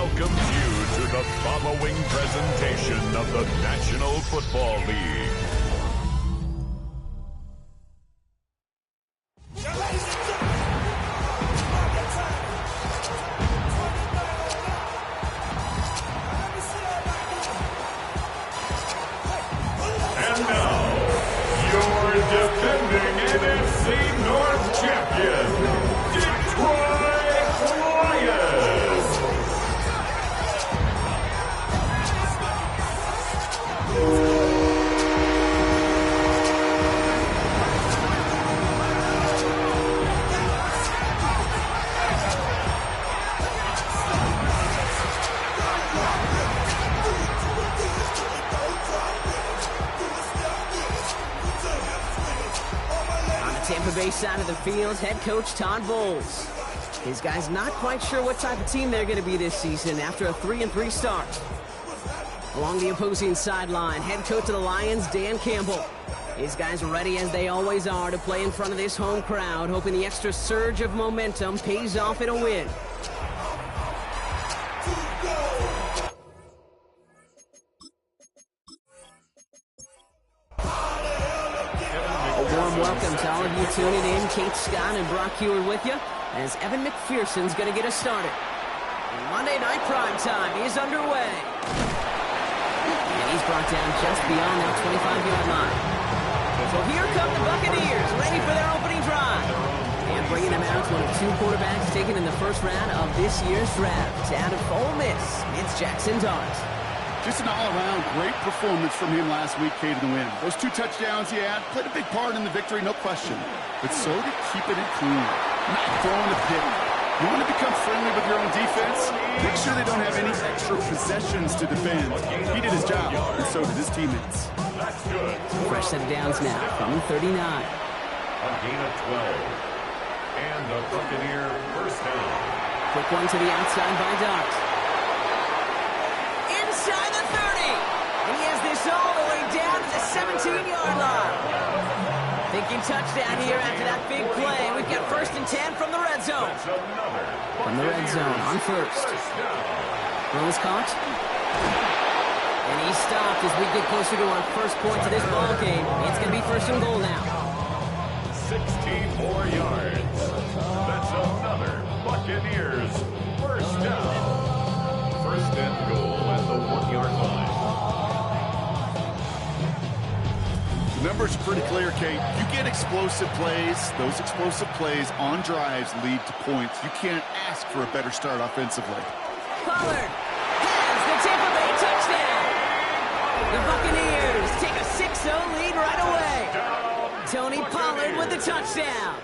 welcomes you to the following presentation of the National Football League. And now, your defending NFC North champion, Detroit Lions. Tampa Bay side of the field, head coach Todd Bowles. His guys not quite sure what type of team they're going to be this season after a 3-3 start. Along the opposing sideline, head coach of the Lions, Dan Campbell. His guys are ready as they always are to play in front of this home crowd, hoping the extra surge of momentum pays off in a win. Welcome to all of you tuning in. Kate Scott and Brock Hewer with you as Evan McPherson's going to get us started. And Monday Night Prime Time is underway. And he's brought down just beyond that 25-yard line. So here come the Buccaneers, ready for their opening drive. And bringing them out, one of two quarterbacks taken in the first round of this year's draft. Out of Ole Miss, it's Jackson Dart. Just an all-around great performance from him last week, Kate, in the win. Those 2 touchdowns he had played a big part in the victory, no question. But so did keeping it clean, not throwing a pick. You want to become friendly with your own defense? Make sure they don't have any extra possessions to defend. He did his job, and so did his teammates. That's good. Fresh set of downs now from 39. A gain of 12. And the Buccaneer first down. Quick one to the outside by Dart. Inside the 30. And he has this all the way down to the 17-yard line. Thinking touchdown here after that big play. We've got 1st and 10 from the red zone. From the red zone on first. Rose caught. And he stopped as we get closer to our first point to this ball game. It's going to be 1st and goal now. 16 more yards. That's another Buccaneers first down. 1st and goal at the 1-yard line. The numbers are pretty clear, Kate. You get explosive plays. Those explosive plays on drives lead to points. You can't ask for a better start offensively. Pollard has the Tampa Bay touchdown. The Buccaneers take a 6-0 lead right away. Tony Pollard with the touchdown.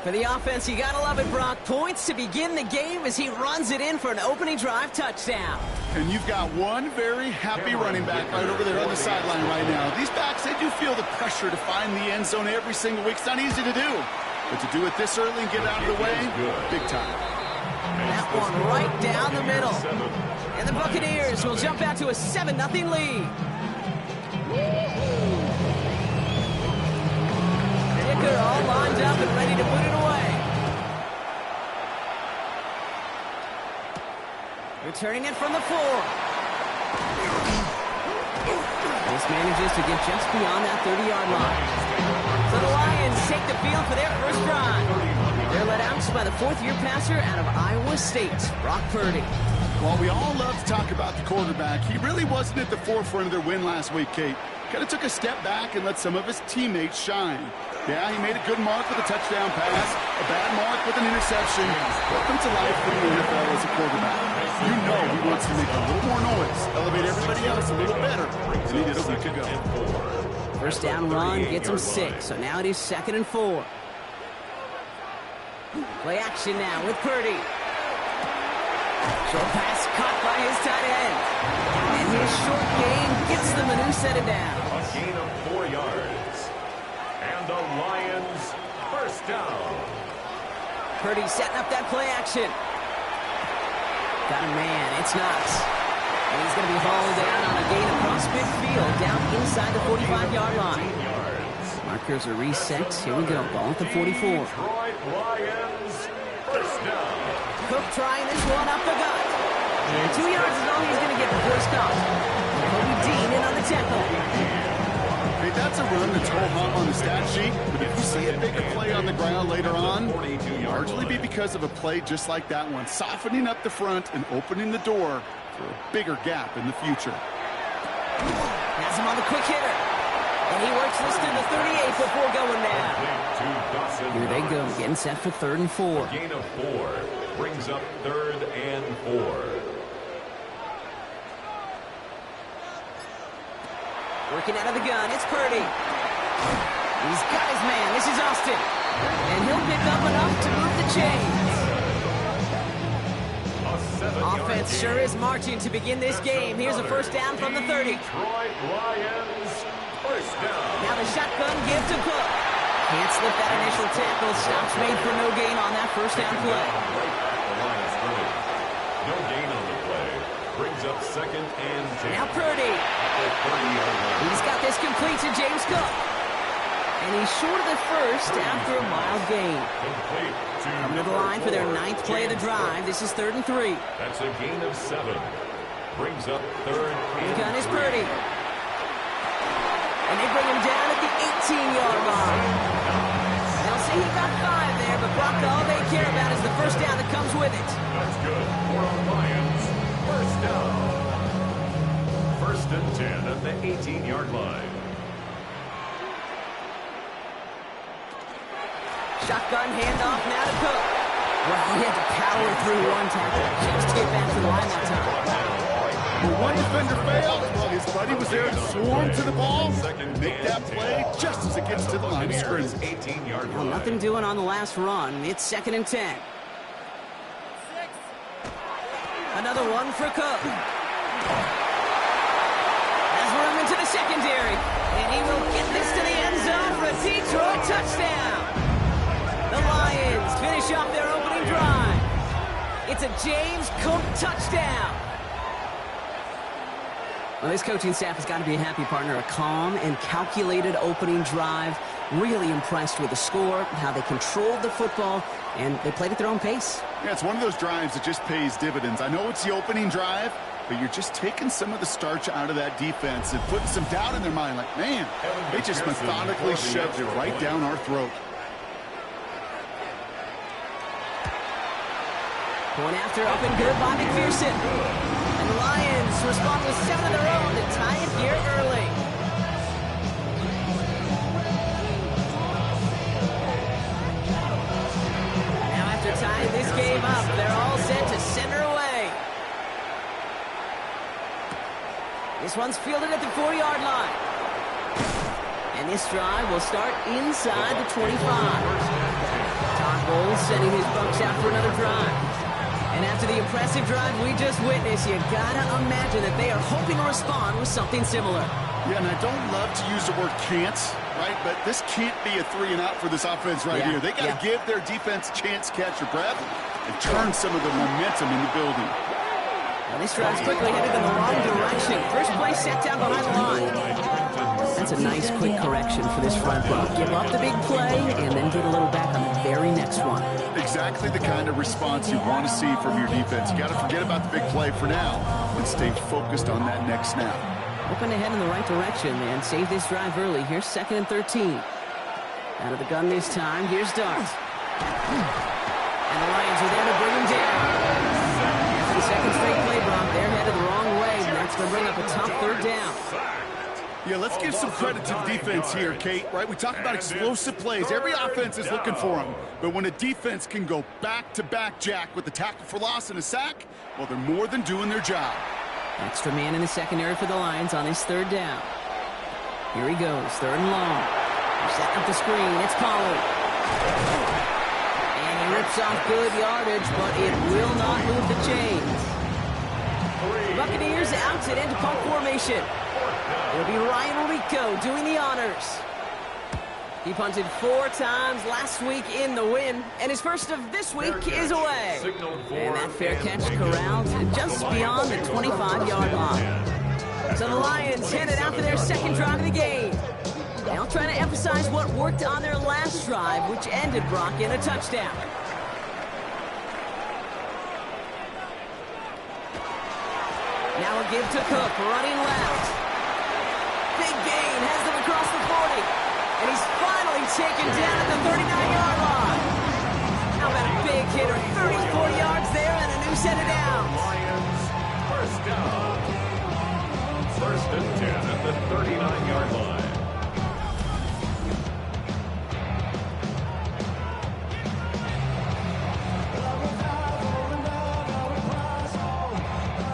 For the offense, you gotta love it, Brock. Points to begin the game as he runs it in for an opening drive touchdown. And you've got one very happy running back right over there on the sideline right now. These backs, they do feel the pressure to find the end zone every single week. It's not easy to do. But to do it this early and get out of the way, big time. That one right down the middle. And the Buccaneers will jump out to a 7-0 lead. Dicker all lined up and ready to put it away. Returning it from the 4. This manages to get just beyond that 30-yard line. So the Lions take the field for their first drive. They're led out by the 4th-year passer out of Iowa State, Brock Purdy. While we all love to talk about the quarterback, he really wasn't at the forefront of their win last week, Kate. Kind of took a step back and let some of his teammates shine. Yeah, he made a good mark with a touchdown pass, a bad mark with an interception. Welcome to life in the NFL as a quarterback. You know he wants to make a little more noise, elevate everybody else a little better than he did a week ago. First down run gets him 6, so now it is 2nd and 4. Play action now with Purdy. Short pass caught by his tight end. And his short gain gets them a new set of downs. A gain of 4 yards. And the Lions first down. Purdy setting up that play action. Got a man, it's Knox. And he's going to be hauled down on a gain across midfield, down inside the 45-yard line. Markers are reset. Here we go, ball at the 44. Detroit Lions first down. Cook trying this one up the gut. And 2 yards is all he's going to get before he stops. Kobe Dean in on the tackle. Hey, that's a run that's ho-hum on the stat sheet, but if you see a bigger play on the ground later on, it'll largely be because of a play just like that one, softening up the front and opening the door for a bigger gap in the future. Has him on the quick hitter. And he works this to the 38 before going down. Here they go, getting set for 3rd and 4. Gain of 4 brings up 3rd and 4. Working out of the gun, it's Purdy. He's got his man. This is Austin. And he'll pick up enough to move the chains. Offense sure is marching to begin this game. Here's a first down from the 30. Detroit Lions, first down. Now the shotgun give to Cook. Can't slip that initial tackle. Stops made for no gain on that first down play. No gain on the play. Brings up 2nd and 10. Now Purdy. He's got this complete to James Cook. And he's short of the first after a mild gain. Coming to the line for their 9th play of the drive. This is 3rd and 3. That's a gain of 7. Brings up 3rd and The gun is 3. Purdy. And they bring him down at the 18-yard line. They'll say he got 5 there, but Brock, all they care about is the first down that comes with it. That's good for our Lions. First down. 1st and 10 at the 18-yard line. Shotgun handoff now to Cook. Well, he had to power through one tackle just to get back to the line that time. When one defender failed, well, his buddy was there to swarm to the ball and make that play just as it gets to the line of scrimmage. 18-yard Well, line. nothing doing on the last run. It's 2nd and 10. Another one for Cook. Has room into the secondary. And he will get this to the end zone for a Detroit touchdown. The Lions finish off their opening drive. It's a James Cook touchdown. Well, this coaching staff has got to be a happy partner. A calm and calculated opening drive. Really impressed with the score, how they controlled the football, and they played at their own pace. Yeah, it's one of those drives that just pays dividends. I know it's the opening drive, but you're just taking some of the starch out of that defense and putting some doubt in their mind. Like, man, they just methodically shoved it right down our throat. Point after up and good by McPherson. And the Lions respond with 7 of their own to tie it here early. Now after tying this game up, they're all set to center away. This one's fielded at the 4-yard line. And this drive will start inside the 25. Todd Bowles sending his Bucs out for another drive. And after the impressive drive we just witnessed, you gotta imagine that they are hoping to respond with something similar. Yeah, and I don't love to use the word can't, right? But this can't be a 3-and-out for this offense right here. They got to give their defense a chance to catch their breath and turn some of the momentum in the building. Now this drive's quickly headed in the wrong direction. First play set down behind the line. That's a nice quick correction for this front row. Give up the big play and then get a little back on the very next one. Exactly the kind of response you want to see from your defense. You got to forget about the big play for now and stay focused on that next snap. Hoping to head in the right direction and save this drive early. Here's 2nd and 13. Out of the gun this time. Here's Dart. And the Lions are there to bring him down. After the second straight play, Brock, they're headed the wrong way. And that's going to bring up a tough 3rd down. Yeah, let's give some credit to the defense here, Kate, right? We talk about explosive plays. Every offense is looking for them. But when a defense can go back-to-back, Jack, with a tackle for loss and a sack, well, they're more than doing their job. Extra man in the secondary for the Lions on this 3rd down. Here he goes, 3rd and long. They're setting up the screen. It's Pollard. And he rips off good yardage, but it will not move the chains. The Buccaneers out and into punt formation. It'll be Ryan Rico doing the honors. He punted 4 times last week in the win, and his first of this week is away. And that fair catch corralled just beyond the 25-yard line. So the Lions headed out for their 2nd drive of the game. They'll try to emphasize what worked on their last drive, which ended Brock in a touchdown. Now a give to Cook, running left. Big gain, has them across the 40. And he's finally taken down at the 39-yard line. How about a big hitter? 34 yards there and a new set of downs. Lions, first down. First and 10 at the 39-yard line.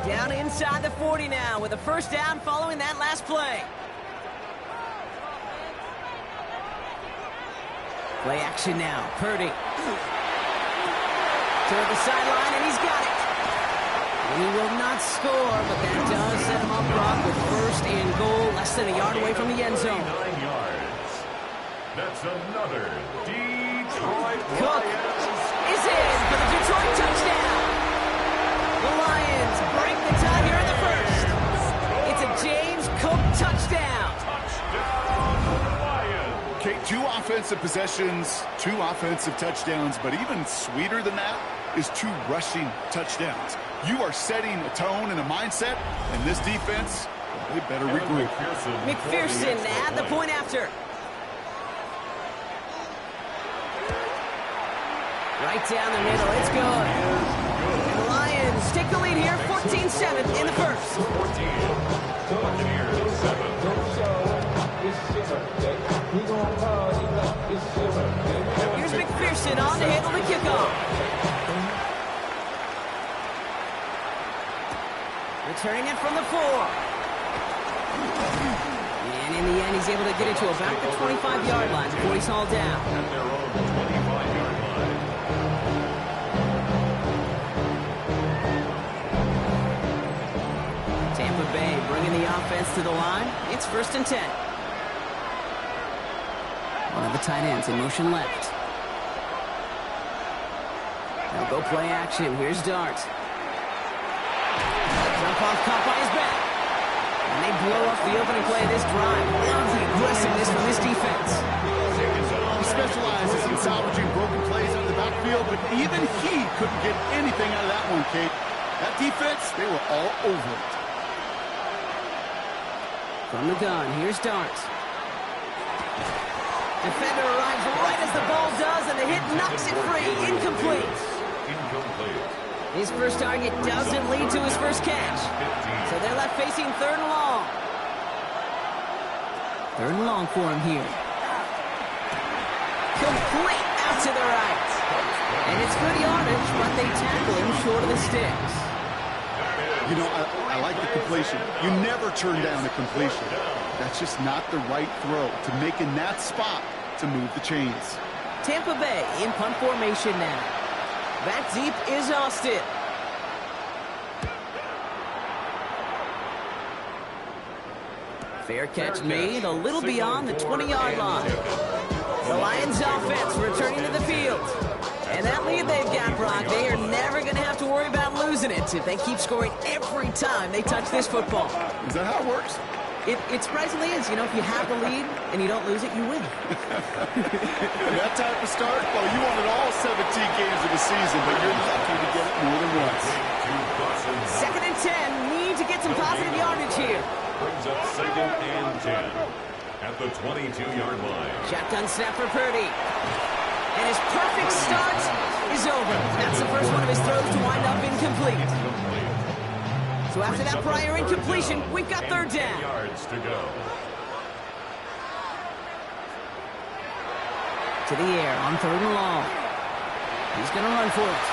Down inside the 40 now with a first down following that last play. Play action now. Purdy. Toward the sideline, and he's got it. He will not score, but that does set him up, Brock, with first and goal, less than a yard away from the end zone. 9 yards. That's another Detroit Cook Lions. is in for the Detroit touchdown. The Lions break the tie here in the first. It's a James Cook touchdown. Touchdown, Lions. Okay, 2 offensive possessions, 2 offensive touchdowns, but even sweeter than that is 2 rushing touchdowns. You are setting a tone and a mindset, and this defense, they better regroup. McPherson at the point after. Right down the middle, it's good. And the Lions take the lead here, 14-7 in the first. 14. Buccaneers 7. Here's McPherson on to handle the kickoff. Returning it from the 4. And in the end, he's able to get it to about the 25-yard line before he's hauled down. At their own 25-yard line. Tampa Bay bringing the offense to the line. It's first and 10. One of the tight ends in motion left. They'll go play action. Here's Dart. Jump off caught by his back. And they blow up the opening play of this drive. Love the aggressiveness from this defense. He specializes in salvaging broken plays out of the backfield, but even he couldn't get anything out of that one, Kate. That defense, they were all over it. From the gun, here's Dart. Defender arrives right as the ball does, and the hit knocks it free. Incomplete. Incomplete. His first target doesn't lead to his first catch. So they're left facing third and long. Third and long for him here. Complete out to the right. And it's good yardage, but they tackle him short of the sticks. You know, I like the completion. You never turn down a completion. That's just not the right throw to make in that spot to move the chains. Tampa Bay in punt formation now. Back deep is Austin. Fair catch made a little beyond the 20-yard line. The Lions offense returning to the field. And that lead they've got, Brock, they are never going to have to worry about losing it if they keep scoring every time they touch this football. Is that how it works? It surprisingly is. You know, if you have the lead and you don't lose it, you win. And that type of start, well, you won it all 17 games of the season, but you're lucky to get it more than once. Second and 10, need to get some positive yardage here. Brings up second and 10 at the 22-yard line. Shotgun snap for Purdy. And his perfect start is over. That's the first one of his throws to wind up incomplete. So after that prior incompletion, we've got third down. Yards to go. To the air on third and long. He's going to run for it.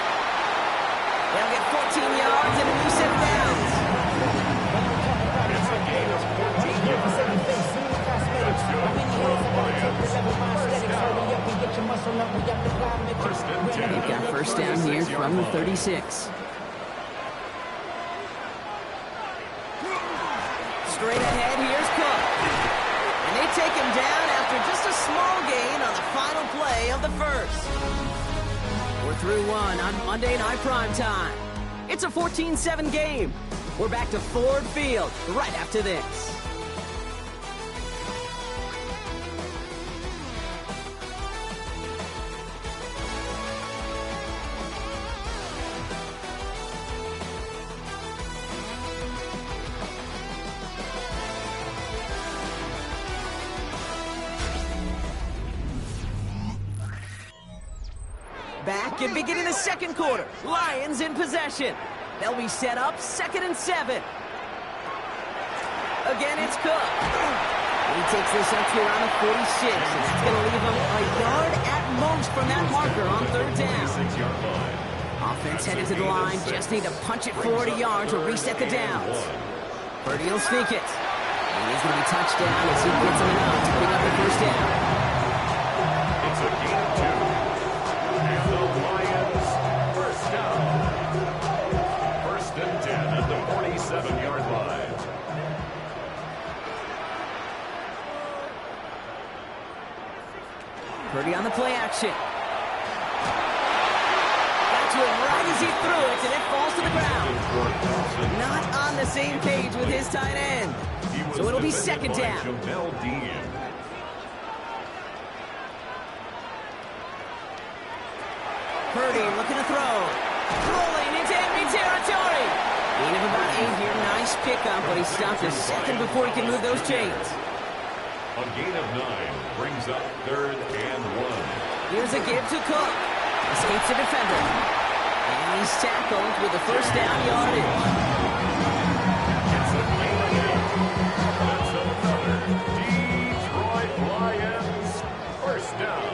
They'll get 14 yards and a new set of downs. It's a gain of 14 yards. That's good. First and 10. They've got first down here from the 36. Straight ahead, here's Cook. And they take him down after just a small gain on the final play of the first. We're through one on Monday Night Primetime. It's a 14-7 game. We're back to Ford Field right after this. kick beginning the second quarter. Lions in possession. They'll be set up 2nd and 7. Again, it's Cook. He takes this up to around the 46, and that's going to leave him a yard at most from that marker on 3rd down. Offense headed to the line. Just need to punch it forward a yard to reset the downs. Purdy will sneak it. And he's going to be touched down as he gets him enough to pick up the 1st down. It's a gain of 2. And the Lions first down. 1st and 10 at the 47-yard line. Purdy on the play action. Got to it right as he threw it, and it falls to the ground. Not on the same page with his tight end. So it'll be 2nd down. Purdy looking to throw. Rolling into enemy territory. Gain of about 8 here. Nice pickup, but he stopped a second before he can move those chains. A gain of 9 brings up 3rd and 1. Here's a give to Cook. Escapes the defender. And he's tackled with the 1st down yardage. It's a gain of 8. That's another Detroit Lions first down.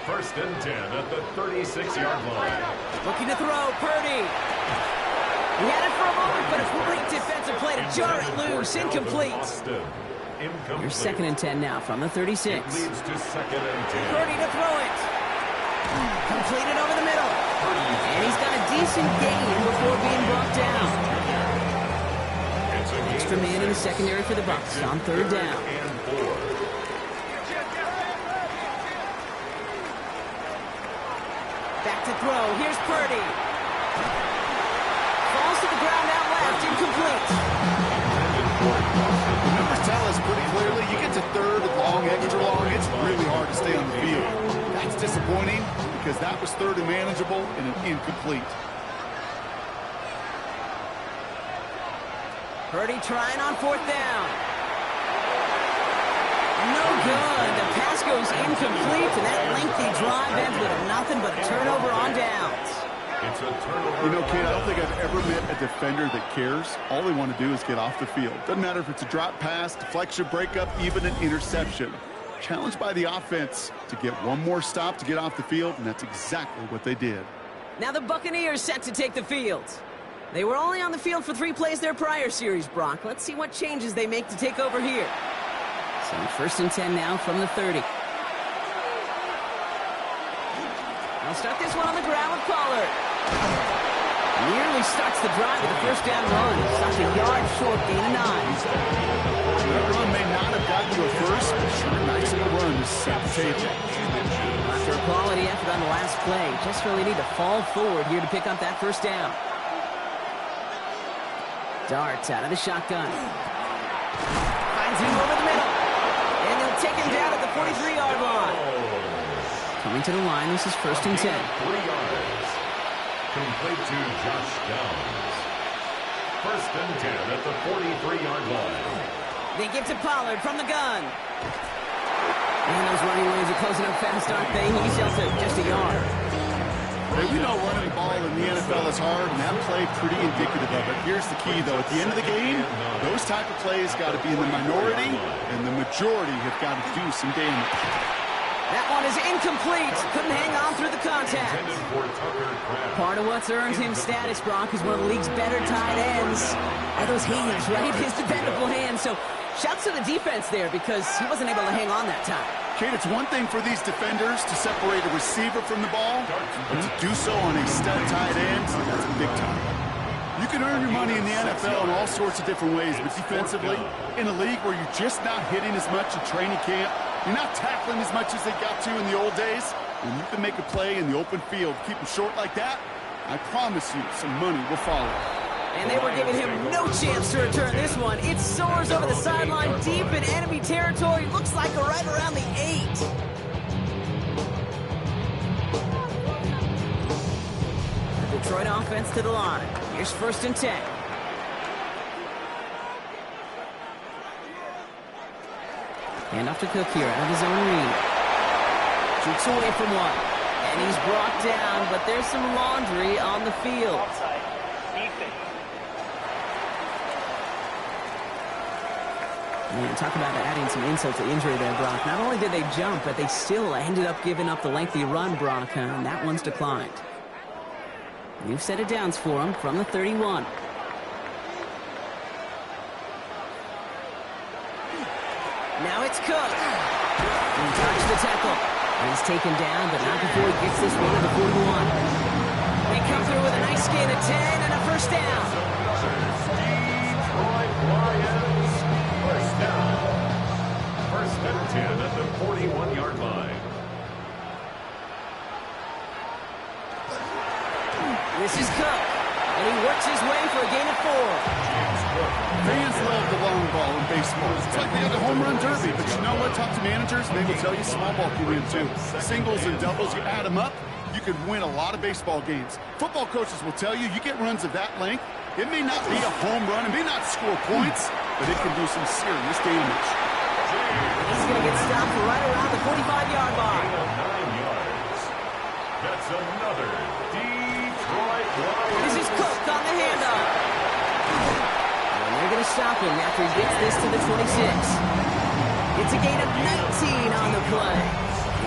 1st and 10 at the 36-yard line. Looking to throw, Purdy. He had it for a moment, but a great defensive play to jar it loose. Incomplete. Here's 2nd and 10 now from the 36. It leads to 2nd and 10. Purdy to throw it. Completed over the middle. And he's got a decent gain before being brought down. Extra man in the secondary for the Bucs on 3rd down. And 4. Back to throw. Here's Purdy. Falls to the ground out left. Incomplete. The numbers tell us pretty clearly, you get to 3rd and long, extra long, it's really hard to stay on the field. That's disappointing because that was 3rd and manageable and an incomplete. Purdy trying on 4th down. No good. The pass goes incomplete, and that lengthy drive ends with nothing but a turnover on downs. It's a turnover. You know, Kate, I don't think I've ever met a defender that cares. All they want to do is get off the field. Doesn't matter if it's a drop pass, deflection, breakup, even an interception. Challenged by the offense to get one more stop to get off the field, and that's exactly what they did. Now the Buccaneers set to take the field. They were only on the field for 3 plays their prior series, Brock. Let's see what changes they make to take over here. So 1st and 10 now from the 30. They'll start this one on the ground with Pollard. Nearly starts the drive with a 1st down run. Stopped a yard short, gain of 9. That run may not have gotten you a first, but sure nice little run to set the table. After a quality effort on the last play, just really need to fall forward here to pick up that 1st down. Darts out of the shotgun. Finds him over the middle. And they'll take him down at the 43-yard line. Coming to the line, this is 1st and 10. 3 yards. Complete to Josh Downs. 1st and 10 at the 43-yard line. They give to Pollard from the gun. And those running lanes are closing up fast, aren't they? He's out to just a yard. Hey, we know running the ball in the NFL is hard, and that play pretty indicative of it. Here's the key, though. At the end of the game, those type of plays got to be in the minority, and the majority have got to do some damage. That one is incomplete. Couldn't hang on through the contact. Part of what's earned him status, Brock, is one of the league's better tight ends. Are those hands, right? His dependable hands. So shouts to the defense there because he wasn't able to hang on that time. Kate, it's one thing for these defenders to separate a receiver from the ball, but to do so on a stud tight end, that's big time. You can earn your money in the NFL in all sorts of different ways, but defensively, in a league where you're just not hitting as much in training camp, you're not tackling as much as they got to in the old days, when you can make a play in the open field, keep them short like that, I promise you some money will follow. And they were giving him no chance to return this one. It soars over the sideline deep in enemy territory. Looks like right around the 8. The Detroit offense to the line. Here's 1st and 10. Hand off to Cook here out of his own read. Shoots away from one. And he's brought down, but there's some laundry on the field. Offside. Defense. Man, talk about adding some insult to injury there, Brock. Not only did they jump, but they still ended up giving up the lengthy run, Brock, and that one's declined. New set of downs for him from the 31. Now it's Cook. He dodged the tackle. And he's taken down, but not before he gets this one to the 41. They come through with a nice gain of 10 and a first down. Detroit Lions, first down. First and 10 at the 41-yard line. This is Cook, and he works his way for a gain of 4. Fans love the long ball in baseball. It's like they had the home run derby, but you know what? Talk to managers, and they will tell you small ball can win too. Singles and doubles, you add them up, you could win a lot of baseball games. Football coaches will tell you, you get runs of that length, it may not be a home run, it may not score points, but it can do some serious damage. He's going to get stopped right around the 45-yard line. 9 yards. That's another Detroit Lions. This is Cook on the handoff. And they're going to stop him after he gets this to the 26. It's a gain of 19 on the play.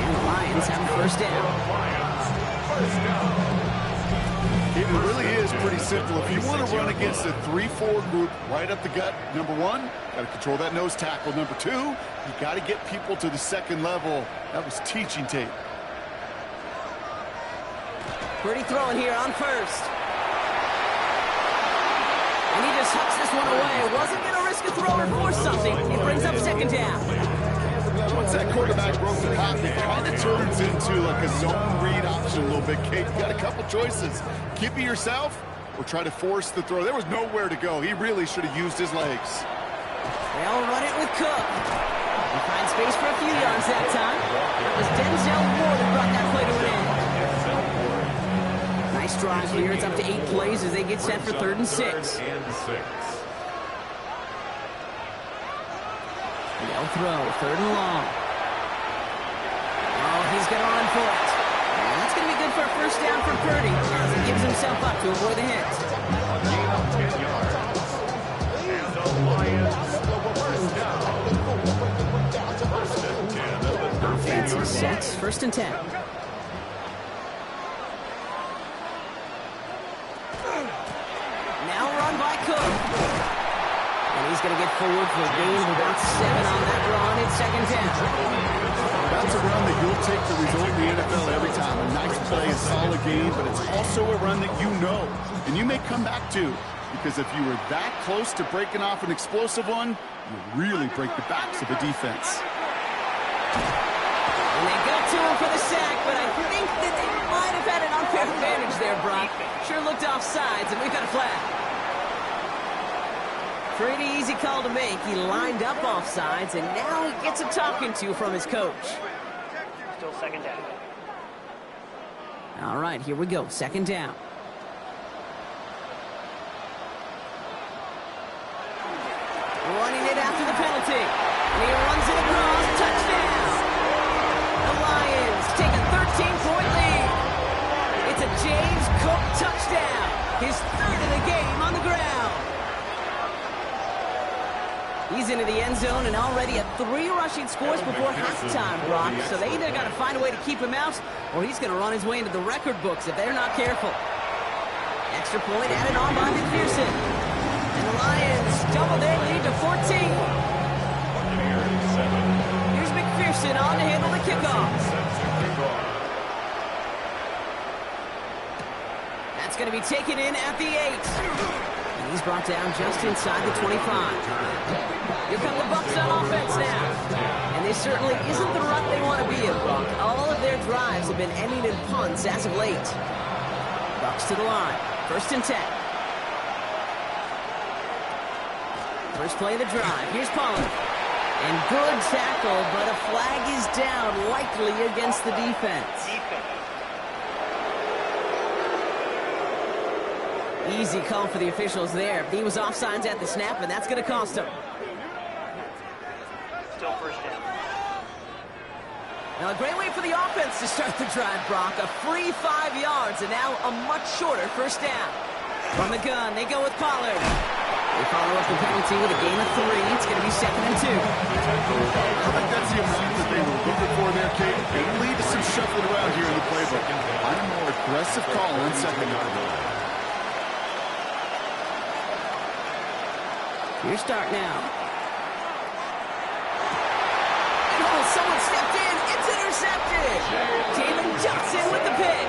And the Lions have a first down. Lions, first down. It really is pretty simple. If you want to run against a 3-4 group right up the gut, number one, got to control that nose tackle. Number two, you got to get people to the second level. That was teaching tape. Pretty throwing here on first. And he just hucks this one away. Wasn't going to risk a throw or force something. It brings up second down. Once that quarterback broke the pocket, it kind of turns into like a zone read option a little bit, Kate. You got a couple choices. Keep it yourself or try to force the throw. There was nowhere to go. He really should have used his legs. They'll run it with Cook. He finds space for a few yards that time. It was Denzel Ward who brought that play to an end. Nice drive here. It's up to 8 plays as they get set for 3rd and 6. They'll throw, 3rd and long. Oh, he's going to run for it. And that's going to be good for a first down for Purdy as he gives himself up to avoid the hit. A gain of 10 yards. And the Lions, first down. First and 10 at the 13-yard Fancy line. sets, 1st and 10. Now run by Cook. And he's going to get forward for a gain of about 7 on that run. It's 2nd down. That's a run that you'll take the result in the NFL every time. A nice play, a solid game, but it's also a run that you know and you may come back to, because if you were that close to breaking off an explosive one, you really break the backs of the defense. And they got to him for the sack, but I think that they might have had an unfair advantage there, Brock. Sure looked off sides, and we've got a flag. Pretty easy call to make. He lined up off sides, and now he gets a talking to from his coach. Still 2nd down. All right, here we go. 2nd down. Running it after the penalty. And he runs it across. Touchdown! The Lions take a 13-point lead. It's a James Cook touchdown. His 3rd of the game on the ground. He's into the end zone and already at 3 rushing scores before halftime, Brock. So they either got to find a way to keep him out, or he's going to run his way into the record books if they're not careful. Extra point added on by McPherson. And the Lions double their lead to 14. Here's McPherson on to handle the kickoff. That's going to be taken in at the 8. And he's brought down just inside the 25. Here come the Bucs on offense now. And this certainly isn't the rut they want to be in, Brock. All of their drives have been ending in punts as of late. Bucs to the line. 1st and 10. First play of the drive. Here's Pollard. And good tackle, but a flag is down, likely against the defense. Easy call for the officials there. He was offsides at the snap, and that's going to cost him. Still 1st down. Now, a great way for the offense to start the drive, Brock. A free 5 yards, and now a much shorter first down. From the gun, they go with Pollard. They follow up the penalty with a gain of 3. It's going to be 2nd and 2. I think that's the amount that they were looking for there, Kate. It will lead to some shuffling around here in the playbook. Find a more aggressive call on 2nd down. Your start now. Oh, someone stepped in. It's intercepted. Jalen Johnson with the pick.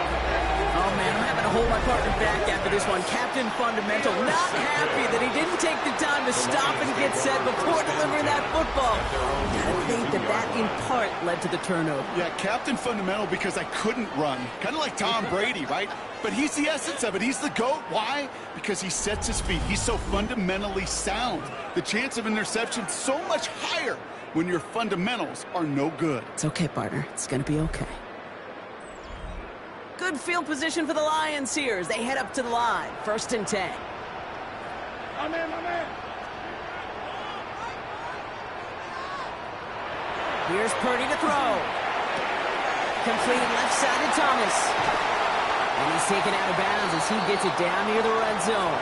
Oh, man, I'm having to hold my partner back after this one. Captain Fundamental not happy that he didn't take the time to stop and get set before delivering that football. I think that in part led to the turnover. Yeah, Captain Fundamental because I couldn't run. Kind of like Tom Brady, right? But he's the essence of it. He's the GOAT. Why? Because he sets his feet. He's so fundamentally sound. The chance of interception so much higher when your fundamentals are no good. It's okay, partner. It's going to be okay. Good field position for the Lions here as they head up to the line. 1st and 10. My man. Here's Purdy to throw. Complete left side to Thomas. And he's taken out of bounds as he gets it down near the red zone.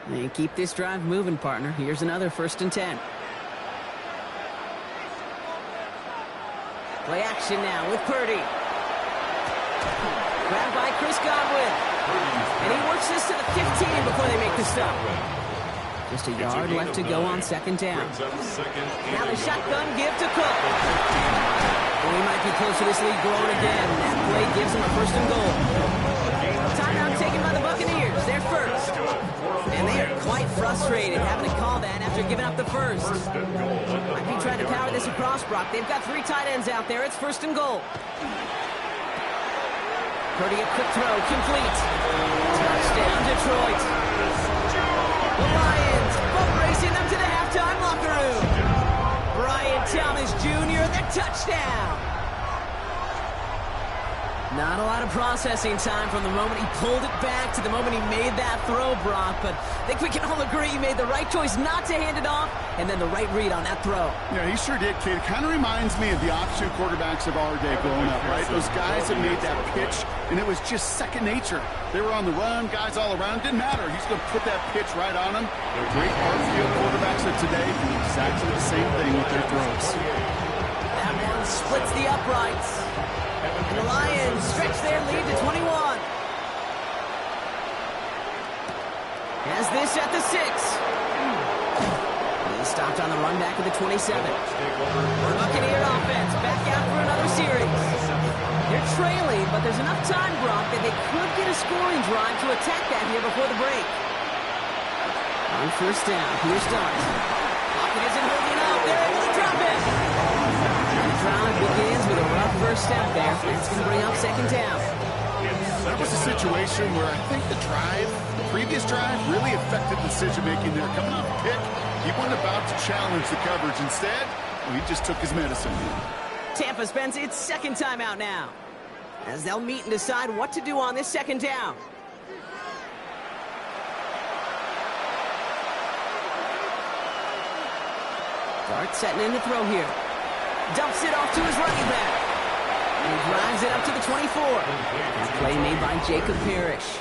And keep this drive moving, partner. Here's another 1st and 10. Play action now with Purdy. Grabbed by Chris Godwin. And he works this to the 15 before they make the stop. Just a yard left to go on 2nd down. Now the shotgun give to Cook. And he might be close to this lead growing again. That play gives him a 1st and goal. Timeout taken by the Buccaneers. They're first. And they are quite frustrated having to call that after giving up the first. Might be trying to power this across, Brock. They've got 3 tight ends out there. It's 1st and goal. Purdy a quick throw, complete. Touchdown, Detroit. The Lions boat racing them to the halftime locker room. Brian Thomas Jr., the touchdown. Not a lot of processing time from the moment he pulled it back to the moment he made that throw, Brock. But I think we can all agree he made the right choice not to hand it off, and then the right read on that throw. Yeah, he sure did, kid. It kind of reminds me of the option quarterbacks of our day growing up, right? Those guys that made that pitch, and it was just second nature. They were on the run, guys all around. Didn't matter. He's going to put that pitch right on them. The great hard-field quarterbacks of today do exactly the same thing with their throws. That one splits the uprights. And the Lions stretch their lead to 21. Has this at the 6. He stopped on the run back at the 27. Buccaneer offense back out for another series. They're trailing, but there's enough time, Brock, that they could get a scoring drive to attack that here before the break. On 1st down, here's Dart. Pocket isn't holding up. They're able to drop it. The drive begins with a rough first out there. That's going to bring up 2nd down. That was a situation where I think the previous drive, really affected decision-making there. Coming off a pick, he wasn't about to challenge the coverage. Instead, he just took his medicine. Tampa spends its 2nd timeout now, as they'll meet and decide what to do on this 2nd down. Dart setting in the throw here. Dumps it off to his running back. And he drives it up to the 24. A play made by Jacob Parrish.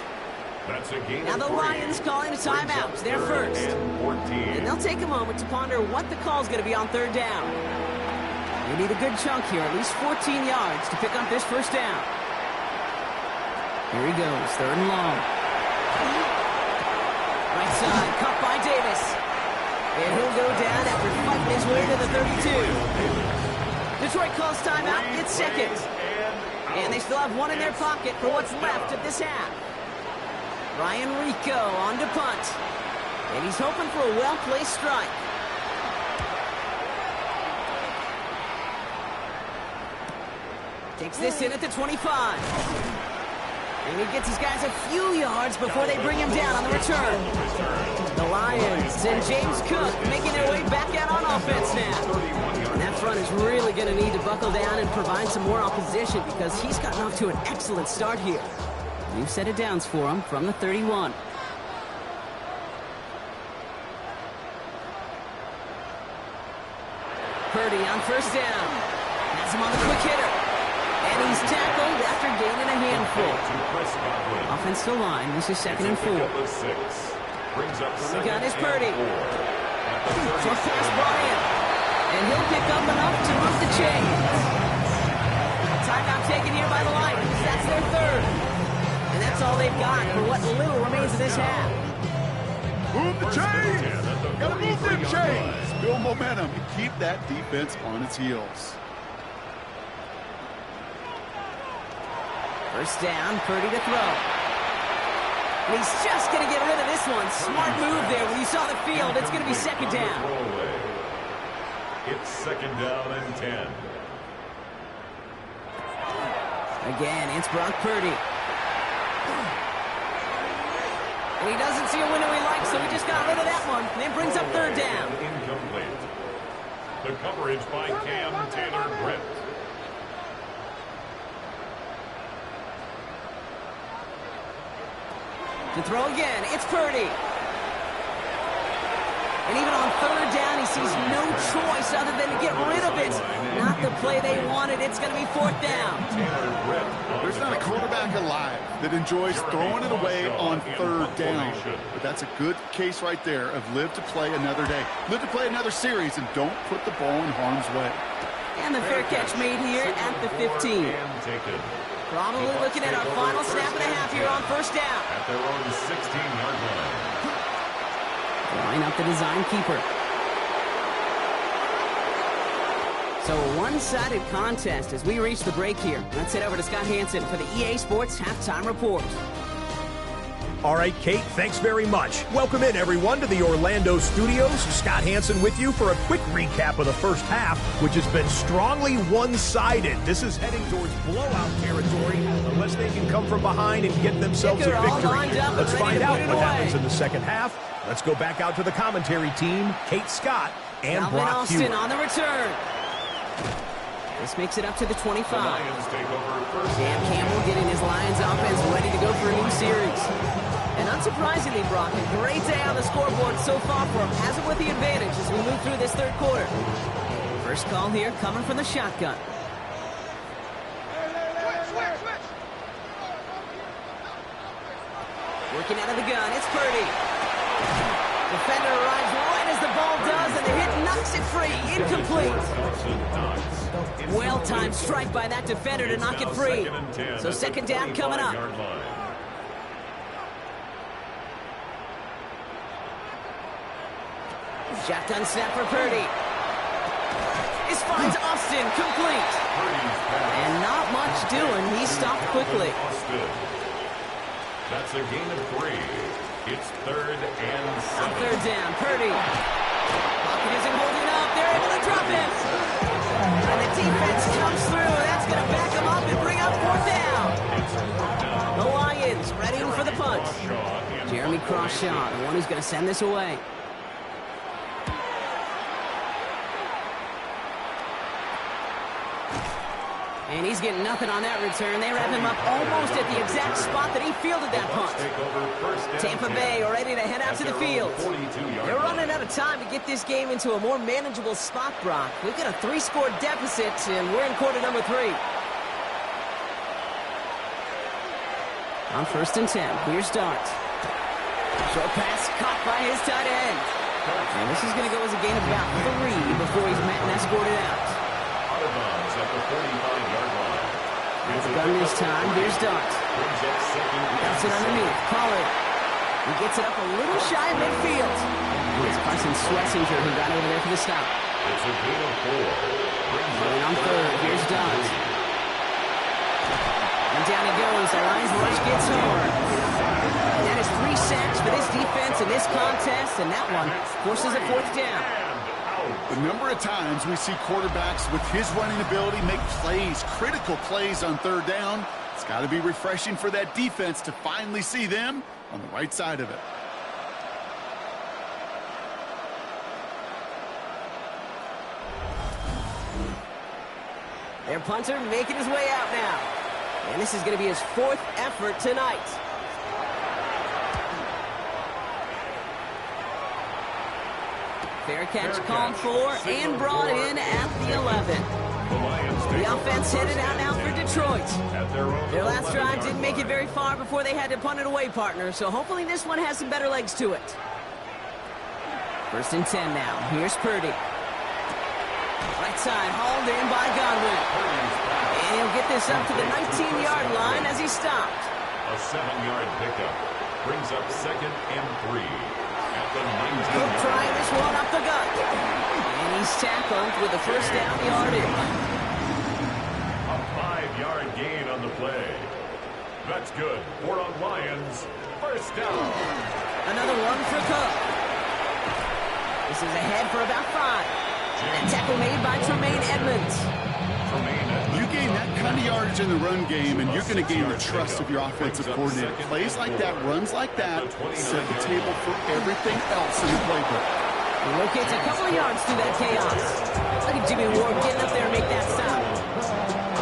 Now the Lions calling a timeout. They're first. And they'll take a moment to ponder what the call's going to be on 3rd down. You need a good chunk here, at least 14 yards to pick up this 1st down. Here he goes, 3rd and long. Right side, cut by Davis. And he'll go down after fighting his way to the 32. Detroit calls timeout. It's 2nd. And they still have 1 in their pocket for what's left of this half. Ryan Rico on to punt. And he's hoping for a well-placed strike. Takes this in at the 25. And he gets his guys a few yards before they bring him down on the return. The Lions and James Cook making their way back out on offense now. And that front is really going going to need to buckle down and provide some more opposition because he's gotten off to an excellent start here. New set of downs for him from the 31. Purdy on first down. Has him on the quick hitter. And he's tackled after gaining a handful. Offensive line, this is 2nd and 4. The gun is Purdy. Short pass brought in. And he'll pick up enough to move the chains. Timeout taken here by the Lions. That's their 3rd. And that's all they've got for what little remains of this half. Move the chains! Gotta move them chains! Build momentum and keep that defense on its heels. First down, Purdy to throw. And he's just going to get rid of this one. Smart move there. When you saw the field, it's going to be 2nd down. It's 2nd down and 10. Again, it's Brock Purdy. And he doesn't see a window he likes, so he just got rid of that one. And then brings up 3rd down. Incomplete. The coverage by Cam Taylor-Britt. To throw again, it's Purdy. And even on 3rd down, he sees no choice other than to get rid of it. Not the play they wanted. It's going to be 4th down. There's not a quarterback alive that enjoys throwing it away on 3rd down. But that's a good case right there of live to play another day. Live to play another series and don't put the ball in harm's way. And the fair catch made here at the 15. Probably looking at our final snap and a half here on 1st down. At their own 16-yard line. Line up the design keeper. So a one-sided contest as we reach the break here. Let's head over to Scott Hansen for the EA Sports Halftime Report. All right, Kate, thanks very much. Welcome in, everyone, to the Orlando studios. Scott Hansen with you for a quick recap of the first half, which has been strongly one-sided. This is heading towards blowout territory unless they can come from behind and get themselves a victory. Let's find out what happens in the second half. Let's go back out to the commentary team, Kate Scott and Alvin Brock Austin Hewitt. on the return. This makes it up to the 25. Dan Campbell getting his Lions offense ready to go for a new series. And unsurprisingly, Brock, a great day on the scoreboard so far for him. Has it with the advantage as we move through this 3rd quarter. First call here coming from the shotgun. Working out of the gun, it's Purdy. Defender arrives right as the ball does, and the hit knocks it free. Incomplete. Well-timed strike by that defender to knock it free. So 2nd down coming up. Shotgun snap for Purdy. This finds Austin complete. And not much doing. He stopped quickly. That's a gain of 3. It's 3rd and 7. On 3rd down, Purdy. Pocket isn't holding up. They're able to drop him. And the defense comes through. That's going to back him up and bring up 4th down. The Lions ready for the punch. Jeremy Crawshaw, the one who's going to send this away. And he's getting nothing on that return. They wrap him up almost at the exact spot that he fielded that punt. Tampa Bay ready to head out to the field. They're running out of time to get this game into a more manageable spot, Brock. We've got a 3-score deficit, and we're in quarter number 3. On 1st and 10, here's Dart. Short pass caught by his tight end. And this is going to go as a gain of about 3 before he's met and escorted out. Out of bounds at the 45-yard line. It's done this time. Here's Dart. Gets it underneath. Pollard. He gets it up a little shy of midfield. It's Carson Schlesinger who got over there for the stop. It's a gain of 4. Going on 3rd. Here's Dart. And down he goes. The Lions rush gets home. And that is 3 sacks for this defense in this contest. And that one forces a 4th down. The number of times we see quarterbacks with his running ability make plays, critical plays on 3rd down, it's got to be refreshing for that defense to finally see them on the right side of it. Their punter making his way out now. And this is going to be his 4th effort tonight. Fair catch called for and brought in at the 11. The offense headed out now for Detroit. Their last drive didn't make it very far before they had to punt it away, partner, so hopefully this one has some better legs to it. 1st and 10 now. Here's Purdy. Right side, hauled in by Godwin. And he'll get this up to the 19-yard line as he stopped. A 7-yard pickup brings up 2nd and 3 at the 19. He'll try this one up the gut. And he's tackled with a 1st down yardage. A 5-yard gain on the play. That's good for a Lions 1st down. Another one for Cook. This is ahead for about 5. And tackle made by Tremaine Edmonds. You gain that kind of yardage in the run game, and you're going to gain the trust of your offensive coordinator. Plays like that, runs like that, set the table for everything else in the playbook. He locates a couple of yards through that chaos. Look at Jimmy Ward getting up there and make that stop.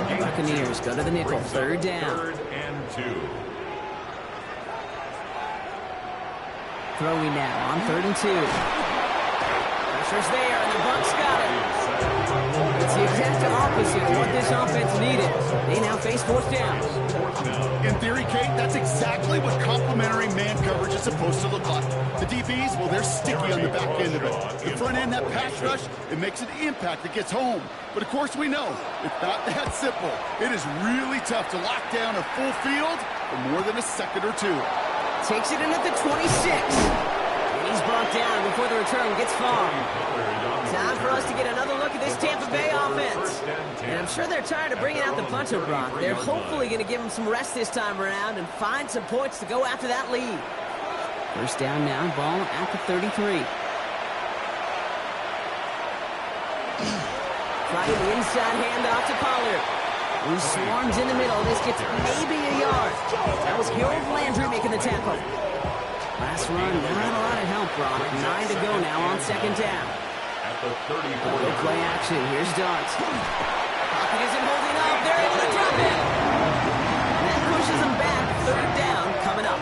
The Buccaneers go to the nickel, 3rd down. 3rd and 2. Throwing now on 3rd and 2. Pressure's there, and the Bucs got it. It's the exact opposite of what this offense needed. They now face 4th down. In theory, Kate, that's exactly what complementary man coverage is supposed to look like. The DBs, well, they're sticky on the back end of it. The front end, that pass rush, it makes an impact. It gets home. But, of course, we know it's not that simple. It is really tough to lock down a full field for more than a second or two. Takes it in at the 26. He's brought down before the return gets far. Time for us to get another look at this Tampa Bay offense. And I'm sure they're tired of bringing out the punter, Brock. They're hopefully going to give him some rest this time around and find some points to go after that lead. 1st down now, ball at the 33. Trying the inside handoff to Pollard, who swarms in the middle. This gets maybe a yard. That was Harold Landry making the tackle. Last run, not a lot of help, Brock. 9 to go now on 2nd down. At the 34. Good play action. Here's Darts. Pocket isn't holding up. They're able to drop it. That pushes them back. 3rd down coming up.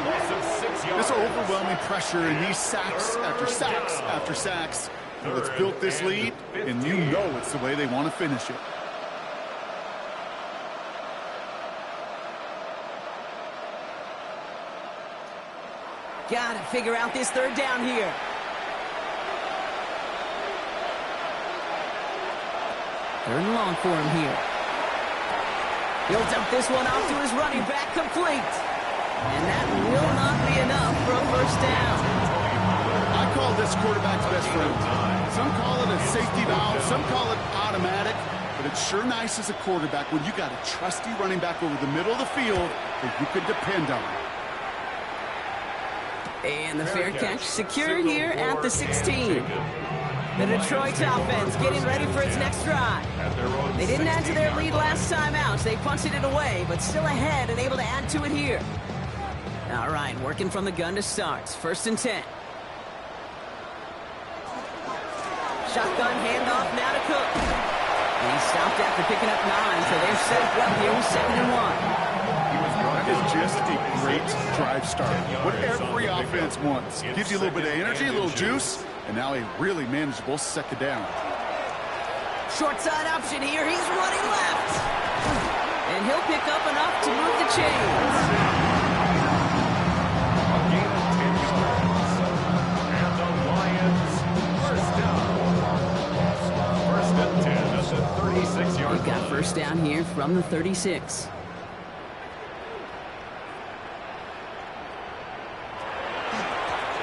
This overwhelming pressure and these sacks after sacks after sacks. Well, it's built this lead, and you know it's the way they want to finish it. Got to figure out this 3rd down here. Third and long for him here. He'll dump this one off to his running back, complete. And that will not be enough for a 1st down. I call this quarterback's best friend. Some call it a safety valve, some call it automatic, but it's sure nice as a quarterback when you got a trusty running back over the middle of the field that you can depend on. And the fair catch secure here at the 16. The Detroit offense getting ready for its next drive. They didn't add to their lead last time out. They punted it away, but still ahead and able to add to it here. All right, working from the gun to start. 1st and 10. Shotgun handoff now to Cook. And he stopped after picking up 9, so they're set up well here with 2nd and 1. That is just a great drive start. What every offense wants. Gives you a little bit of energy, a little juice, and now a really manageable 2nd down. Short side option here. He's running left. And he'll pick up enough to move the chains. A gain of 10 yards. And the Lions 1st down. 1st and 10 at the 36-yard line. We've got 1st down here from the 36.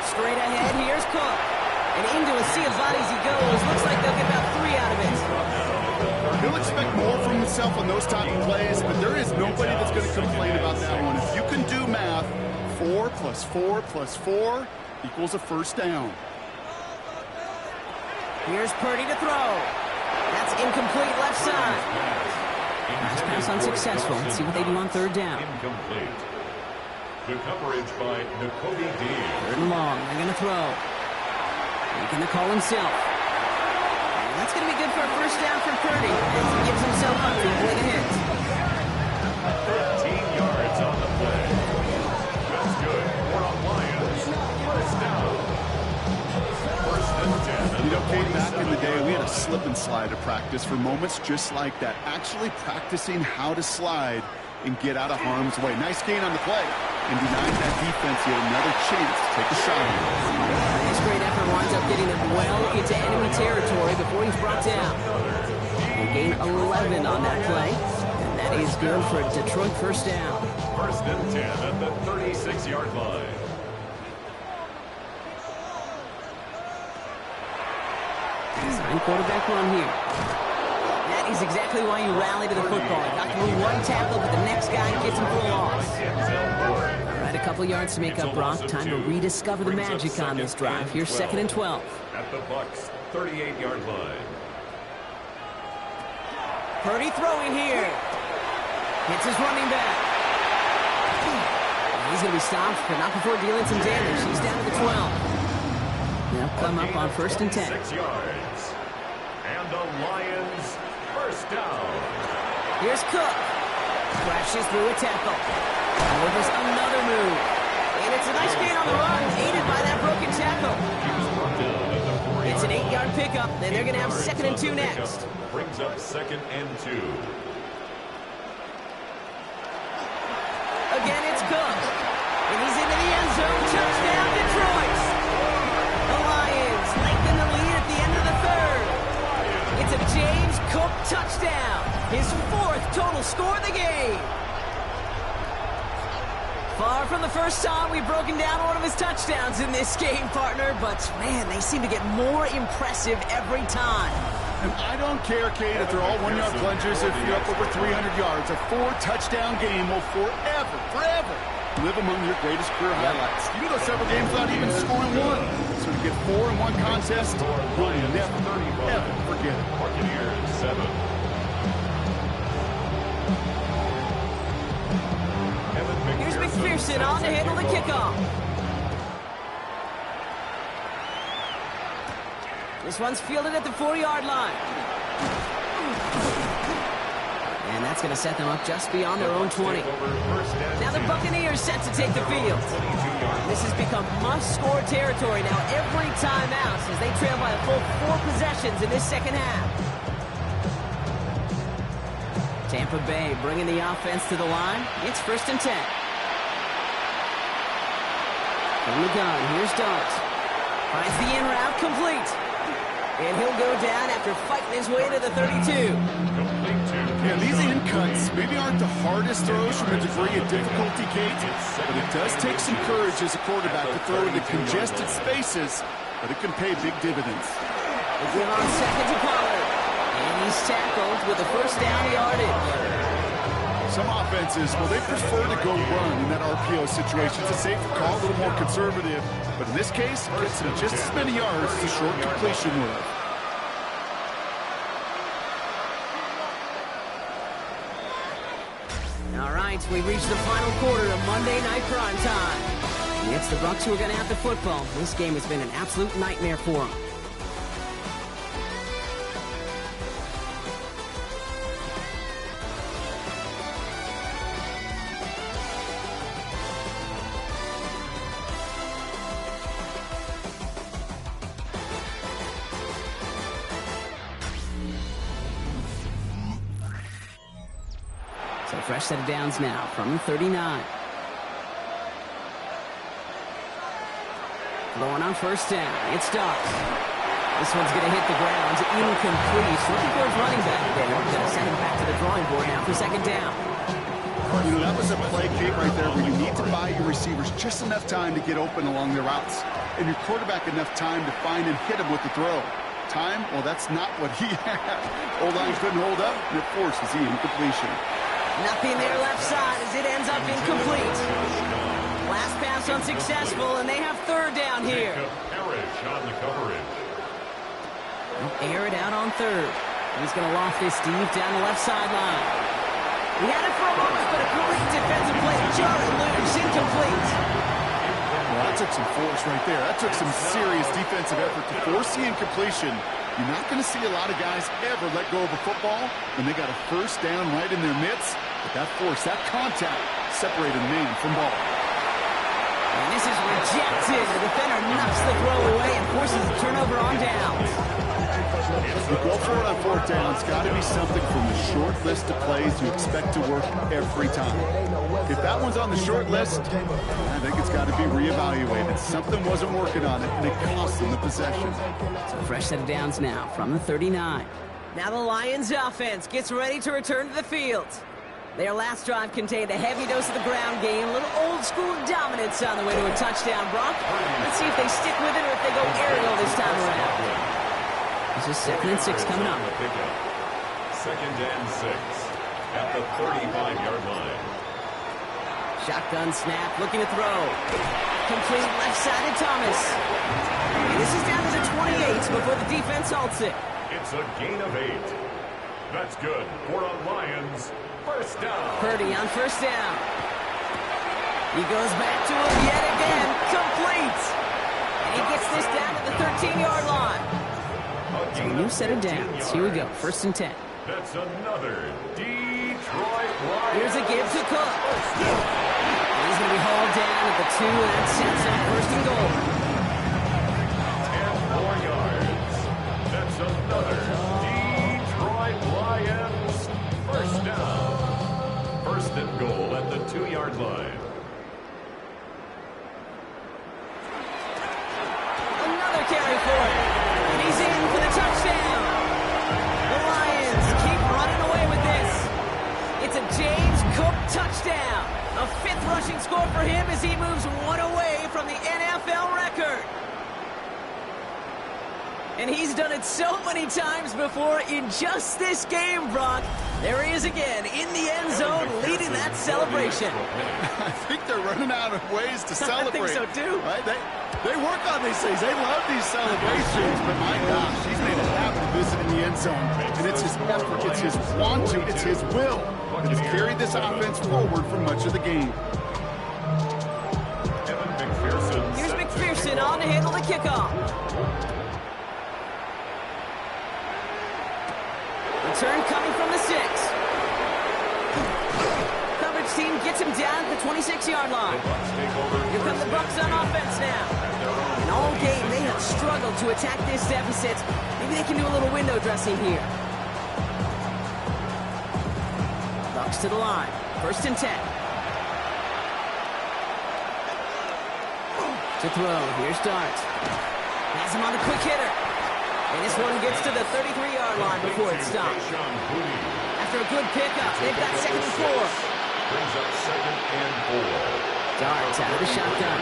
Straight ahead, here's Cook. And into a sea of bodies he goes. Looks like they'll get about 3 out of it. He'll expect more from himself on those type of plays, but there is nobody that's going to complain about that one. If you can do math, 4 plus 4 plus 4 equals a 1st down. Here's Purdy to throw. That's incomplete left side. Last pass unsuccessful. Let's see what they do on 3rd down. Incomplete. The coverage by N'Kobe Dean. 3rd and long. They're going to throw. Making the call himself. And That's going to be good for a first down for Purdy as he gives himself up to avoid a hit. 15 yards on the play. That's good for a Lions first down. First and 10. You know, Kate, back in the day, we had a slip and slide at practice for moments just like that. Actually practicing how to slide and get out of harm's way. Nice gain on the play. And denying that defense yet another chance to take a shot. This great effort winds up getting him well into enemy territory before he's brought down. They gain 11 on that play. And that is good for a Detroit first down. First and 10 at the 36-yard line. Design quarterback run here. That is exactly why you rally to the football. Got through one tackle, but the next guy gets him for a loss. All right, a couple yards to make up, Brock. Time to rediscover the magic on this drive. Here's 2nd and 12. At the Bucs' 38-yard line. Purdy throwing here. Hits his running back. He's going to be stopped, but not before dealing some damage. He's down to the 12. They'll come up on 1st and 10. 6 yards. And the Lions first down. Here's Cook. Crashes through a tackle. Delivers another move. And it's a nice gain on the run, aided by that broken tackle. It's an 8-yard pickup, and they're going to have 2nd and 2 next. Brings up 2nd and 2. Again, it's Cook. And he's into the end zone. Touchdown, Detroit. The Lions lengthen the lead at the end of the 3rd. It's a James Cook touchdown. His 4th total score of the game. Far from the first time we've broken down one of his touchdowns in this game, partner. But, man, they seem to get more impressive every time. And I don't care, Kate, if they're all 1-yard plungers, if you're up over 300 yards. A 4-touchdown game will forever live among your greatest career highlights. You can go several games without even scoring one. So to get 4 in one contest, we'll never, ever forget it. Buccaneers 7. Here's McPherson on to handle the kickoff. This one's fielded at the 4-yard line. And that's going to set them up just beyond their own 20. Now the Buccaneers set to take the field. This has become must-score territory now every time out as they trail by a full 4 possessions in this second half. Tampa Bay bringing the offense to the line. It's 1st and 10. From the gun, here's Dart. Finds the in route complete. And he'll go down after fighting his way to the 32. Yeah, these in cuts maybe aren't the hardest throws from a degree of difficulty, Kate, but it does take some courage as a quarterback to throw into congested spaces, but it can pay big dividends. They give on 2nd to Pollard. And he's tackled with a first down yardage. Some offenses, well, they prefer to go run in that RPO situation. It's a safer call, a little more conservative. But in this case, gets them just as many yards as a short completion would. All right, we've reached the final quarter of Monday Night Prime Time. And it's the Bucs who are going to have the football. This game has been an absolute nightmare for them. So fresh set of downs now from the 39. Blowing on first down. It's Dawes. This one's going to hit the ground. Incomplete. Looking for his running back there. Going to send him back to the drawing board now for 2nd down. You know, that was a play, Kate, right there where you need to buy your receivers just enough time to get open along their routes. And your quarterback enough time to find and hit him with the throw. Time? Well, that's not what he had. O-line couldn't hold up, and it forces the incompletion. Nothing there left side as it ends up incomplete. Last pass unsuccessful, and they have 3rd down here. On the coverage. They'll air it out on 3rd. He's going to loft this deep down the left sideline. He had it for a moment, but a great defensive play. Jarred loose, incomplete. Well, that took some force right there. That took some serious defensive effort to force the incompletion. You're not going to see a lot of guys ever let go of a football when they got a first down right in their midst. But that force, that contact, separated man from ball. And this is rejected. The defender knocks the throw away and forces a turnover on downs. You go for it on fourth down. It's got to be something from the short list of plays you expect to work every time. If that one's on the short list, I think it's got to be reevaluated. Something wasn't working on it, and it cost them the possession. So fresh set of downs now from the 39. Now the Lions offense gets ready to return to the field. Their last drive contained a heavy dose of the ground game, a little old-school dominance on the way to a touchdown, Brock. Let's see if they stick with it or if they go aerial this time around. This is 2nd and 6 coming up. 2nd and 6 at the 35-yard line. Shotgun snap, looking to throw. Complete left-sided Thomas. And this is down to the 28 before the defense halts it. It's a gain of 8. That's good for a Lions first down. Purdy on first down. He goes back to him yet again. Complete. And he gets this down to the 13-yard line. So a new set of downs. Here we go. 1st and 10. That's another Detroit Lions. Here's a give to Cook. And he's going to be hauled down at the 2, and that sets up 1st and goal. 10 more yards. That's another Detroit Lions first down. 1st and goal at the 2-yard line. Another carry for it. And he's in for the touchdown. The Lions keep running away with this. It's a James Cook touchdown. A 5th rushing score for him as he moves one away from the NFL record. And he's done it so many times before in just this game, Brock. There he is again in the end zone leading that celebration. I think they're running out of ways to celebrate. I think so, too. Right? They work on these things. They love these celebrations. But, my gosh, he's made it happen to visit in the end zone. And it's his effort. It's his want to. It's his will that has carried this offense forward for much of the game. Here's McPherson on to handle the kickoff. Return coming from the 6. Coverage team gets him down at the 26-yard line. Here come the Bucs on offense now. And all game, they have struggled to attack this deficit. Maybe they can do a little window dressing here. Bucs to the line. 1st and 10. To throw. Here's Dart. Has him on the quick hitter. And this one gets to the 33-yard line before it stops. After a good pickup, they've got 2nd and 4. Brings up 2nd and 4. Darts out of the shotgun.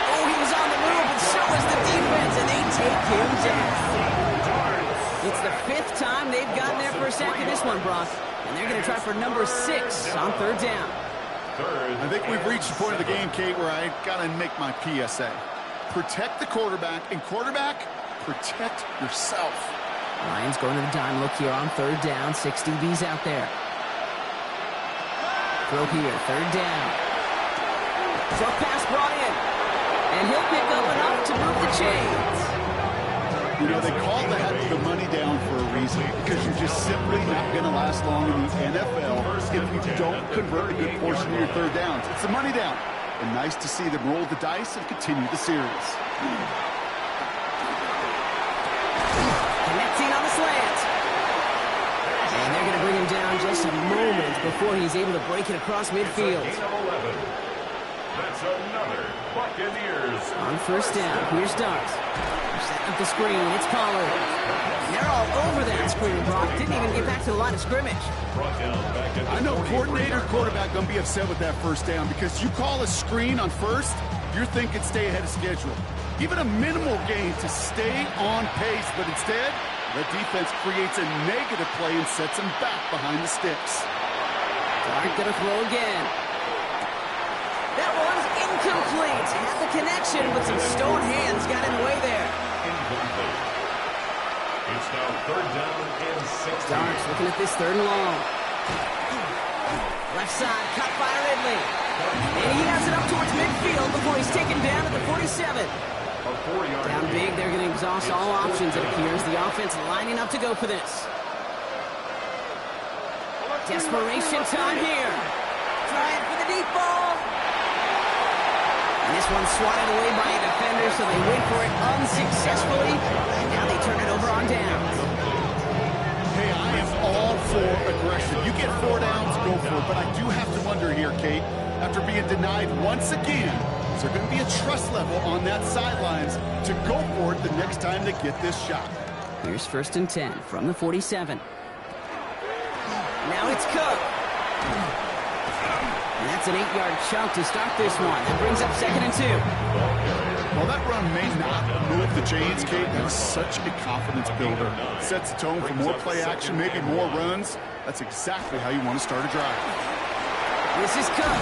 Oh, he was on the move, and so was the defense, and they take him down. It's the 5th time they've gotten there for a sack in this one, Brock. And they're going to try for number 6 on 3rd down. I think we've reached the point of the game, Kate, where I got to make my PSA. Protect the quarterback, and quarterback, protect yourself. Lions going to the dime look here on 3rd down. 6 DBs out there. Throw here, 3rd down. Short pass brought in. And he'll pick up enough to move the chains. You know, they call that the money down for a reason, because you're just simply not going to last long in the NFL if you don't convert a good portion of your 3rd downs. It's the money down. And nice to see them roll the dice and continue the series. Connecting on the slant. And they're going to bring him down just a moment before he's able to break it across midfield. That's another Buccaneers. On 1st down, here's Dart. Setting up the screen, it's Pollard. And they're all over that screen, Brock. Didn't even get back to the line of scrimmage. I know coordinator, quarterback going to be upset with that 1st down, because you call a screen on 1st, you're thinking stay ahead of schedule. Even a minimal gain to stay on pace, but instead, the defense creates a negative play and sets them back behind the sticks. Dart going to throw again. That one's incomplete. Had the connection, but some stone hands got in the way there. Incomplete. It's now 3rd down and 16. Dart's looking at this 3rd and long. Left side, cut by Ridley. And he has it up towards midfield before he's taken down at the 47. Down big, they're going to exhaust all options, it appears. The offense lining up to go for this. Desperation time here. Trying for the deep ball. And this one's swatted away by a defender, so they wait for it unsuccessfully. And now they turn it over on downs. Hey, I am all for aggression. You get 4 downs, go for it. But I do have to wonder here, Kate, after being denied once again, is there going to be a trust level on that sidelines to go for it the next time they get this shot? Here's 1st and 10 from the 47. Now it's Cook. And that's an 8-yard chunk to start this one. That brings up 2nd and 2. While that run may not move the chains, Kate, that's such a confidence builder. Sets the tone for more play action, maybe more runs. That's exactly how you want to start a drive. This is Cook.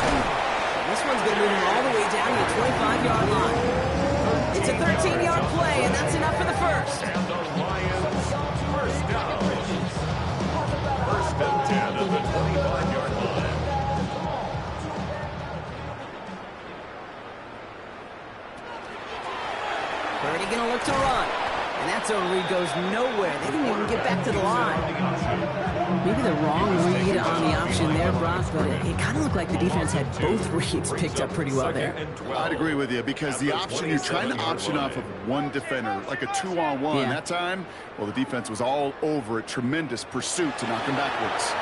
This one's going to move him all the way down to the 25-yard line. It's a 13-yard play, and that's enough for the first. And the Lions, first down. 1st and 10 at the 25-yard line. Purdy going to look to run. And that zone read goes nowhere. They didn't even get back to the line. Maybe the wrong read on the option there, Brock, but it kind of looked like the defense had both reads picked up pretty well there. I'd agree with you, because the option, you're trying to option off of one defender, like a 2-on-1. Yeah. That time, well, the defense was all over it. Tremendous pursuit to knock him backwards.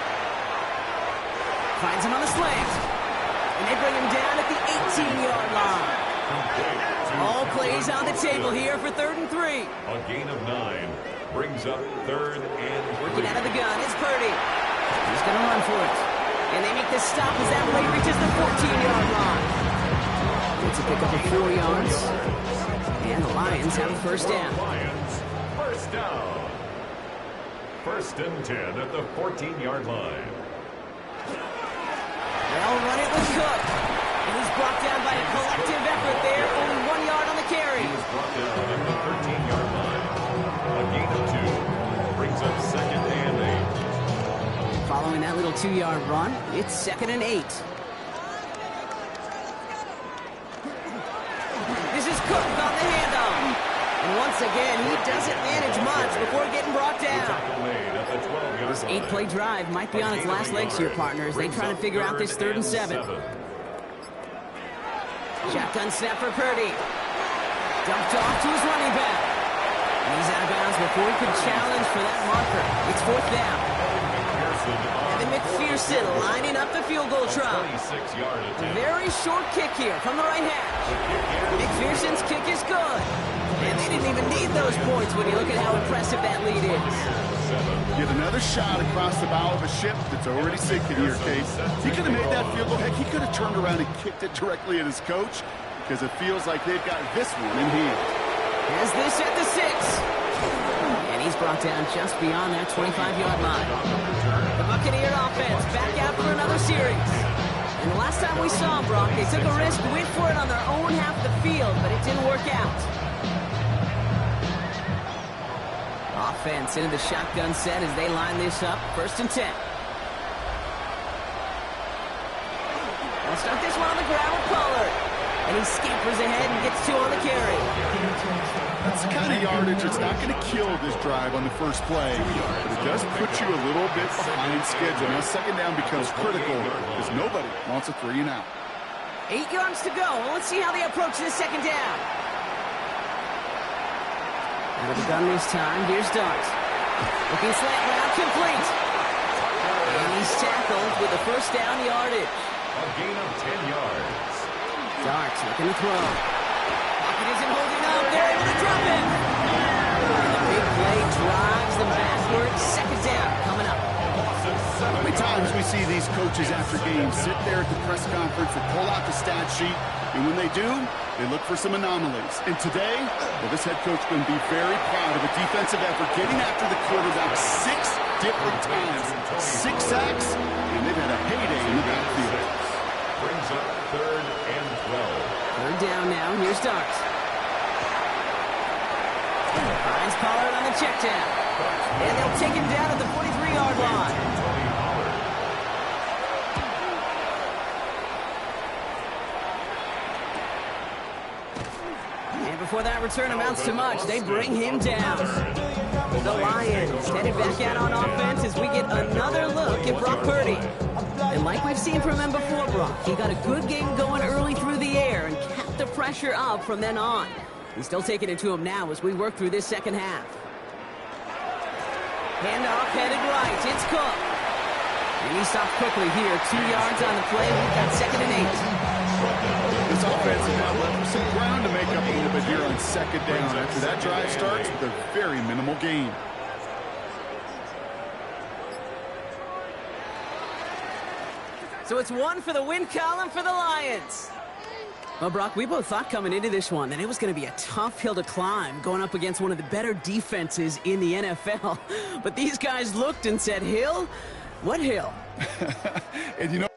Finds him on the slant. And they bring him down at the 18-yard line. All plays on the table here for 3rd and 3. A gain of 9 brings up 3rd and 3. Working out of the gun, it's Purdy. He's going to run for it. And they make the stop as that play reaches the 14-yard line. It's a pickup of 4 yards. And the Lions have a first down. Lions, first down. 1st and 10 at the 14-yard line. They'll run it with Cook. And he's brought down by a collective effort there. Only 1 yard on the carry. He is brought down at the 13-yard line. A gain of 2 brings up 2nd and 8. Following that little 2-yard run, it's 2nd and 8. This is Cook on the handoff. And once again, he doesn't manage much before getting brought down. This 8-play drive might be on its last legs here, partners. They try to figure out this 3rd and 7. Shotgun snap for Purdy. Dumped off to his running back. And he's out of bounds before he could challenge for that marker. It's 4th down. Evan McPherson lining up the field goal try. A very short kick here from the right hash. McPherson's kick is good. And they didn't even need those points when you look at how impressive that lead is. Get another shot across the bow of a ship that's already sinking here, Case. He could have made that field goal. Heck, he could have turned around and kicked it directly at his coach, because it feels like they've got this one in hand. Has this at the 6. And he's brought down just beyond that 25-yard line. The Buccaneer offense back out for another series. And the last time we saw them, Brock, they took a risk, went for it on their own half of the field, but it didn't work out. Offense into the shotgun set as they line this up. 1st and 10. They'll start this one on the ground with Pollard. And he scampers ahead and gets 2 on the carry. That's the kind of yardage that's not going to kill this drive on the first play, but it does put you a little bit behind schedule. Now, 2nd down becomes critical because nobody wants a 3 and out. 8 yards to go. Well, let's see how they approach this 2nd down. Out of the gun this time. Here's Dart. Looking slant route complete. And he's tackled with the 1st down yardage. A gain of 10 yards. Dart looking to throw. Pocket isn't holding up. They're able to drop it. And the big play drives them backwards. 2nd down coming up. How many times we see these coaches after games sit there at the press conference and pull out the stat sheet, and when they do, they look for some anomalies. And today, well, this head coach is going to be very proud of a defensive effort, getting after the quarterback 6 different times. 6 sacks, and they've had a heyday in the backfield. Brings up 3rd and 12. 3rd down now. Here's Dart. Finds Pollard on the check down. And they'll take him down at the 43-yard line. before that return amounts to much, they bring him down. The Lions headed back out on offense as we get another look at Brock Purdy. And like we've seen from him before, Brock, he got a good game going early through the air and kept the pressure up from then on. He's still taking it to him now as we work through this second half. Handoff headed right. It's Cook. And he stopped quickly here. 2 yards on the play. We've got 2nd and 8. This offense has now left some ground to make up a little bit here on 2nd down after that drive starts with a very minimal gain. So it's 1 for the win column for the Lions. Well, Brock, we both thought coming into this one that it was going to be a tough hill to climb going up against one of the better defenses in the NFL. But these guys looked and said, Hill? What hill? And you know,